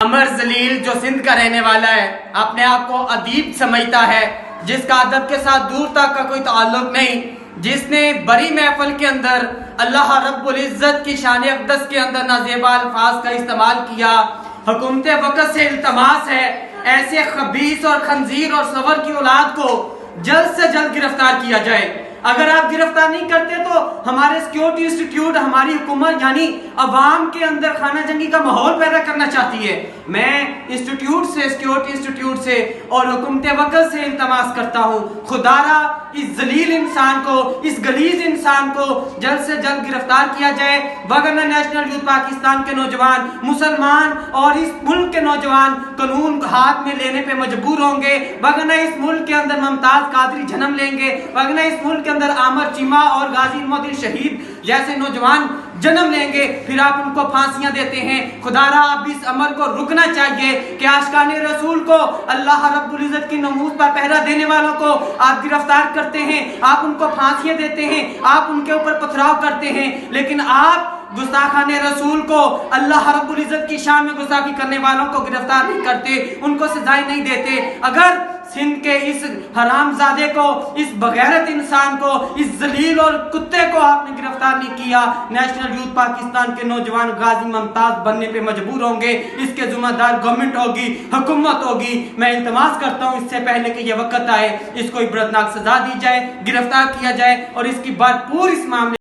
عمر ذلیل جو سندھ کا رہنے والا ہے، اپنے آپ کو ادیب سمجھتا ہے، جس کا ادب کے ساتھ دور تک کا کوئی تعلق نہیں، جس نے بڑی محفل کے اندر اللہ رب العزت کی شان اقدس کے اندر نازیبا الفاظ کا استعمال کیا، حکومت وقت سے التماس ہے ایسے خبیث اور خنزیر اور سور کی اولاد کو جلد سے جلد گرفتار کیا جائے۔ اگر آپ گرفتار نہیں کرتے تو ہمارے سیکیورٹی انسٹیٹیوٹ، ہماری حکومت یعنی عوام کے اندر خانہ جنگی کا ماحول پیدا کرنا چاہتی ہے۔ میں سیکیورٹی انسٹیٹیوٹ سے اور حکومت وقت سے التماس کرتا ہوں، خدا را اس ذلیل انسان کو، اس غلیظ انسان کو جلد سے جلد گرفتار کیا جائے، وگرنہ نیشنل یوتھ پاکستان کے نوجوان، مسلمان اور اس ملک کے نوجوان قانون ہاتھ میں لینے پہ مجبور ہوں گے، وگرنہ اس ملک کے اندر ممتاز قادری جنم لیں گے، وگرنہ اس ملک کے اندر عامر چیمہ اور غازی المدین شہید جیسے نوجوان جنم لیں گے، پھر آپ ان کو پھانسیاں دیتے ہیں۔ خدا را اب اس عمل کو رکنا چاہیے کہ عاشقان رسول کو، اللہ رب العزت کی نموز پر پہرا دینے والوں کو آپ گرفتار کرتے ہیں، آپ ان کو پھانسیاں دیتے ہیں، آپ ان کے اوپر پتھراؤ کرتے ہیں، لیکن آپ گستاخان رسول کو، اللہ رب العزت کی شان میں گستاخی کرنے والوں کو گرفتار نہیں کرتے، ان کو سزائیں نہیں دیتے۔ اگر سندھ کے اس حرام زادے کو، اس بغیرت انسان کو، اس ذلیل اور کتے کو آپ نے گرفتار نہیں کیا، نیشنل یوتھ پاکستان کے نوجوان غازی ممتاز بننے پہ مجبور ہوں گے۔ اس کے ذمہ دار گورنمنٹ ہوگی، حکومت ہوگی۔ میں التماس کرتا ہوں اس سے پہلے کہ یہ وقت آئے، اس کو عبرتناک سزا دی جائے، گرفتار کیا جائے اور اس کی بھرپور اس معاملے